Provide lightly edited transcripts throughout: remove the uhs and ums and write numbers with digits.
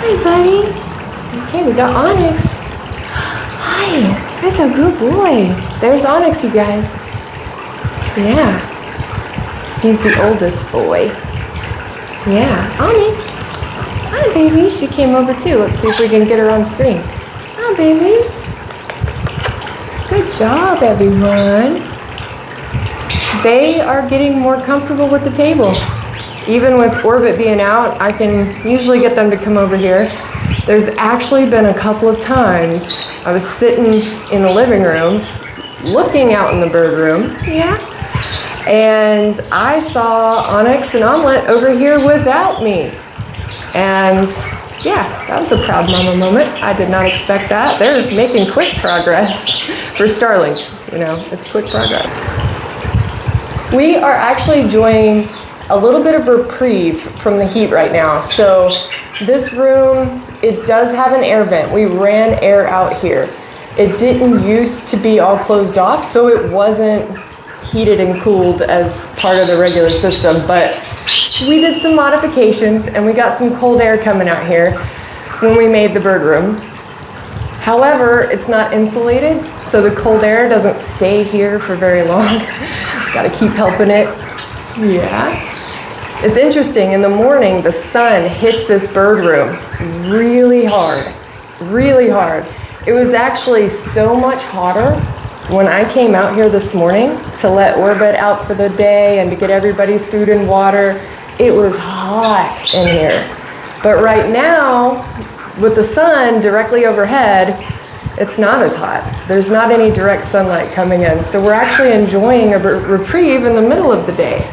Hi, buddy. Okay, we got Onyx. Hi, that's a good boy. There's Onyx, you guys. Yeah. He's the oldest boy. Yeah, Onyx. Hi, baby. She came over too. Let's see if we can get her on screen. Hi, babies. Good job, everyone. They are getting more comfortable with the table. Even with Orbit being out, I can usually get them to come over here. There's actually been a couple of times I was sitting in the living room, looking out in the bird room, yeah, and I saw Onyx and Omelette over here without me. And yeah, that was a proud mama moment. I did not expect that. They're making quick progress for starlings. You know, it's quick progress. We are actually enjoying a little bit of reprieve from the heat right now. So this room, it does have an air vent. We ran air out here. It didn't used to be all closed off, so it wasn't heated and cooled as part of the regular system, but we did some modifications and we got some cold air coming out here when we made the bird room. However, it's not insulated, so the cold air doesn't stay here for very long. Gotta keep helping it. Yeah. It's interesting, in the morning, the sun hits this bird room really hard, really hard. It was actually so much hotter when I came out here this morning to let Orbit out for the day and to get everybody's food and water. It was hot in here. But right now, with the sun directly overhead, it's not as hot. There's not any direct sunlight coming in. So we're actually enjoying a reprieve in the middle of the day,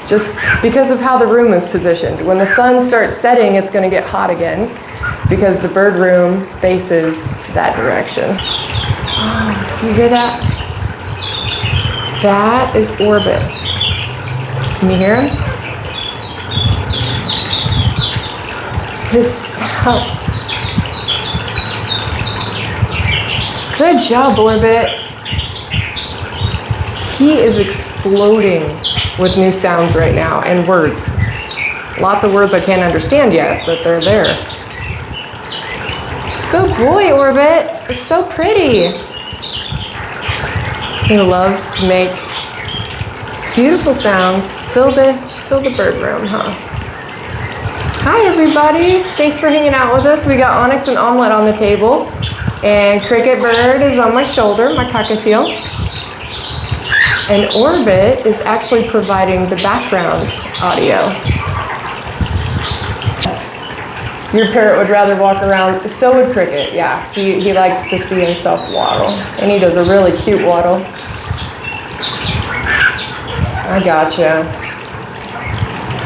just because of how the room is positioned. When the sun starts setting, it's going to get hot again because the bird room faces that direction. Oh, you hear that? That is Orbit. Can you hear him? His sounds. Good job, Orbit. He is exploding with new sounds right now and words. Lots of words I can't understand yet, but they're there. Good boy, Orbit. It's so pretty. He loves to make beautiful sounds. Fill the bird room, huh? Hi, everybody. Thanks for hanging out with us. We got Onyx and Omelette on the table. And Cricket Bird is on my shoulder, my cockatiel. And Orbit is actually providing the background audio. Yes. Your parrot would rather walk around. So would Cricket, yeah. He likes to see himself waddle. And he does a really cute waddle. I gotcha.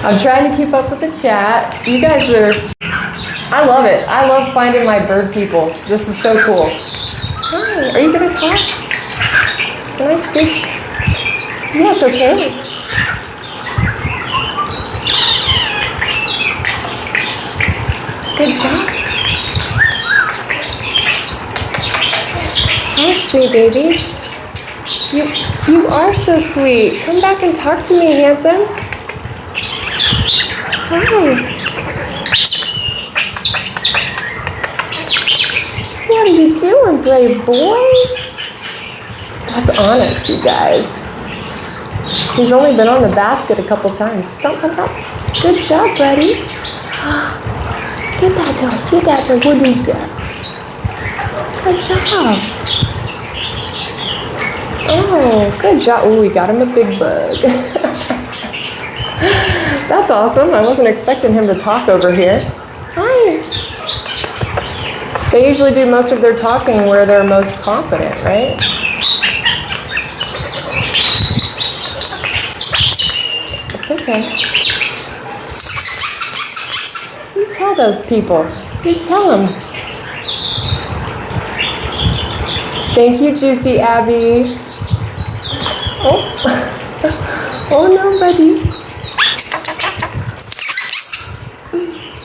I'm trying to keep up with the chat. You guys are... I love it. I love finding my bird people. This is so cool. Hi, are you gonna talk? Can I speak? Yeah, it's okay. Good job. Hi, sweet babies. You are so sweet. Come back and talk to me, handsome. Hi. What are you doing, brave boy? That's Onyx, you guys. He's only been on the basket a couple times. Stomp, stomp, stomp. Good job, buddy. Get that dog. Get that dog. What is that? Good job. Oh, good job. Oh, we got him a big bug. That's awesome. I wasn't expecting him to talk over here. Hi. They usually do most of their talking where they're most confident, right? It's okay. You tell those people. You tell them. Thank you, Juicy Abby. Oh, oh no, buddy.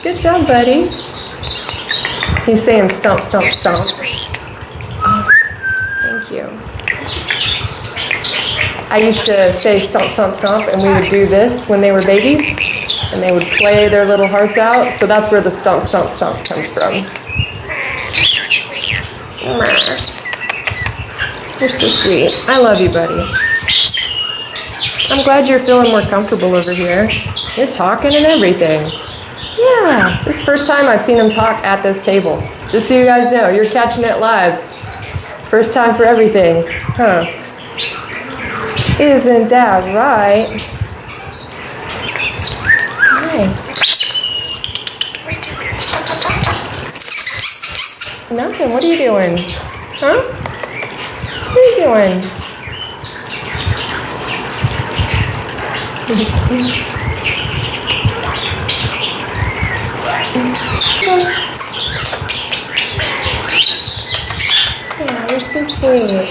Good job, buddy. He's saying stomp, stomp, stomp. Oh, thank you. I used to say stomp, stomp, stomp, and we would do this when they were babies. and they would play their little hearts out. So that's where the stomp, stomp, stomp comes from. You're so sweet. I love you, buddy. I'm glad you're feeling more comfortable over here. You're talking and everything. Yeah, this is the first time I've seen him talk at this table. Just so you guys know, you're catching it live. First time for everything. Huh. Isn't that right? Nice. Nothing. What are you doing? Huh? What are you doing? Yeah, you're so sweet.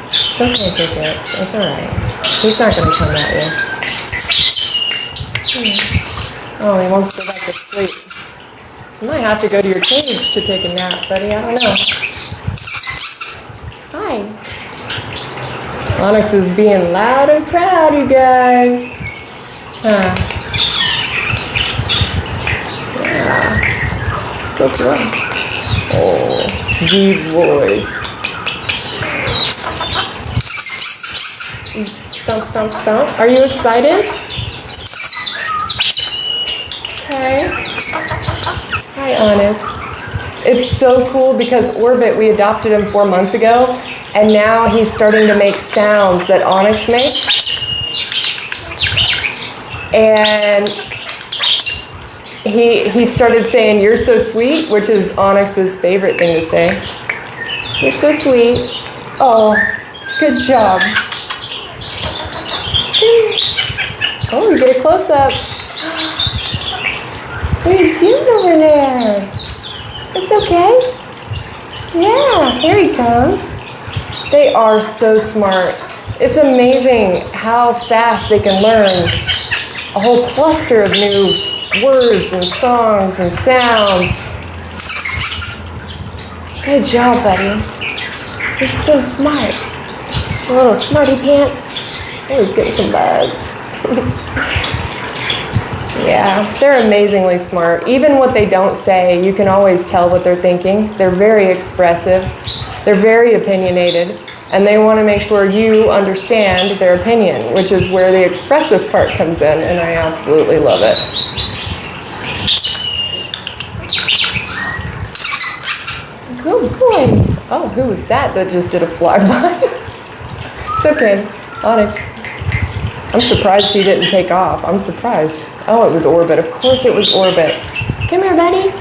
It's okay, Cricket. It's alright. He's not going to come at you. Oh, he wants to go back to sleep. You might have to go to your cage to take a nap, buddy. I don't know. Hi. Onyx is being loud and proud, you guys. Huh. Yeah. Go for it. Oh, deep voice. Stomp, stomp, stomp. Are you excited? Okay. Hi, Onyx. It's so cool because Orbit, we adopted him 4 months ago, and now he's starting to make sounds that Onyx makes. And he started saying, "You're so sweet," which is Onyx's favorite thing to say. You're so sweet. Oh, good job. Oh, you get a close-up. What are you doing over there? It's okay. Yeah, here he comes. They are so smart. It's amazing how fast they can learn a whole cluster of new words and songs and sounds. Good job, buddy. You're so smart. Your little smarty pants. Oh, he's getting some buzz. Yeah, they're amazingly smart. Even what they don't say, you can always tell what they're thinking. They're very expressive. They're very opinionated. And they want to make sure you understand their opinion, which is where the expressive part comes in, and I absolutely love it. Good boy. Oh, who was that just did a flyby? It's okay. Onyx. I'm surprised she didn't take off. I'm surprised. Oh, it was Orbit. Of course it was Orbit. Come here, buddy.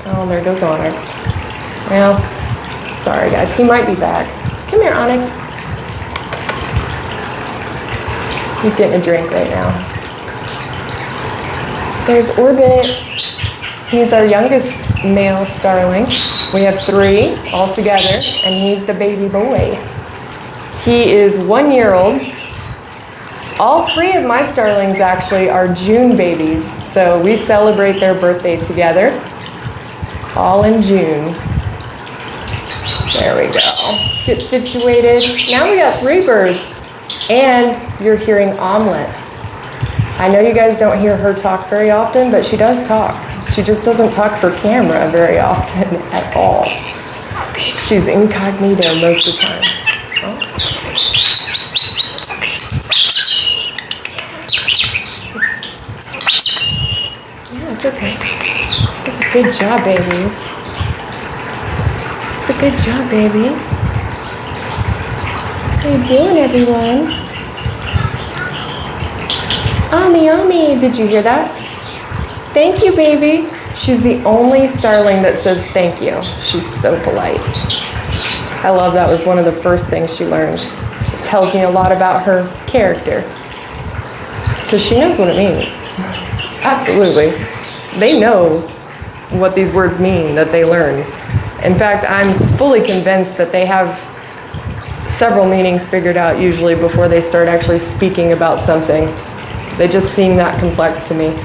Oh, there goes Onyx. Well, sorry guys, he might be back. Come here, Onyx. He's getting a drink right now. There's Orbit. He's our youngest male starling. We have 3 all together, and he's the baby boy. He is 1 year old. All 3 of my starlings actually are June babies, so we celebrate their birthday together. All in June. There we go. Get situated. Now we got 3 birds, and you're hearing Omelette. I know you guys don't hear her talk very often, but she does talk. She just doesn't talk for camera very often at all. She's incognito most of the time. Oh. Yeah, it's okay. It's a good job, babies. It's a good job, babies. How you doing, everyone? Omi, Omi, did you hear that? Thank you, baby. She's the only starling that says thank you. She's so polite. I love that was one of the first things she learned. It tells me a lot about her character. Because she knows what it means. Absolutely. They know what these words mean that they learn. In fact, I'm fully convinced that they have several meanings figured out usually before they start actually speaking about something. They just seem that complex to me.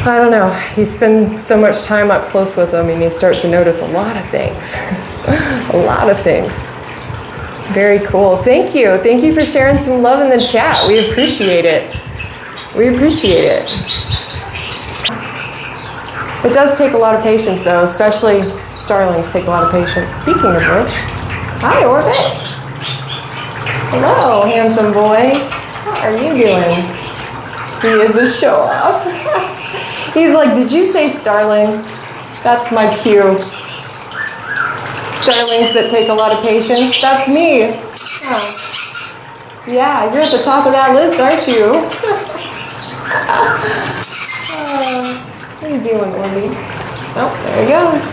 I don't know. You spend so much time up close with them and you start to notice a lot of things. A lot of things. Very cool. Thank you. Thank you for sharing some love in the chat. We appreciate it. We appreciate it. It does take a lot of patience, though, especially starlings take a lot of patience. Speaking of which, hi, Orbit. Hello, handsome boy. How are you doing? He is a show-off. He's like, did you say starling? That's my cue. Starlings that take a lot of patience. That's me. Huh. Yeah, you're at the top of that list, aren't you? What are you doing, Orby? Oh, there he goes.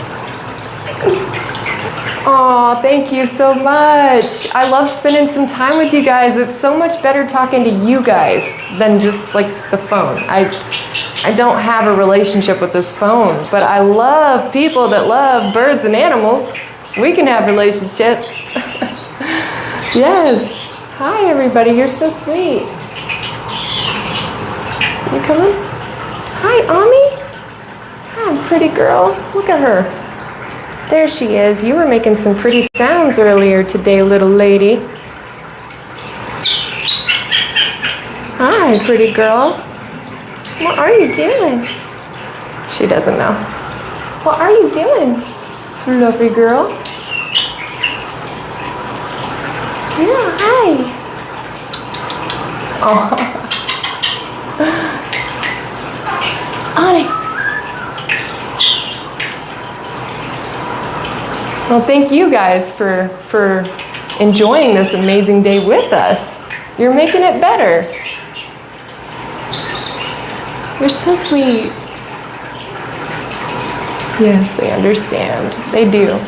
Aw, thank you so much. I love spending some time with you guys. It's so much better talking to you guys than just like the phone. I don't have a relationship with this phone, but I love people that love birds and animals. We can have relationships. Yes. Hi, everybody. You're so sweet. You coming? Hi, Ami. Hi, pretty girl. Look at her. There she is. You were making some pretty sounds earlier today, little lady. Hi, pretty girl. What are you doing? She doesn't know. What are you doing, lovely girl? Yeah, hi. Oh. Onyx. Well, thank you guys for enjoying this amazing day with us. You're making it better. You're so sweet. Yes, they understand. They do.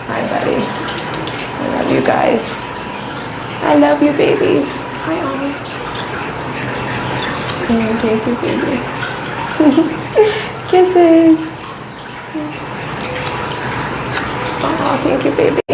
Hi, buddy. I love you guys. I love you, babies. Hi, Ollie. Oh, thank you, baby. Kisses. Oh, thank you, baby.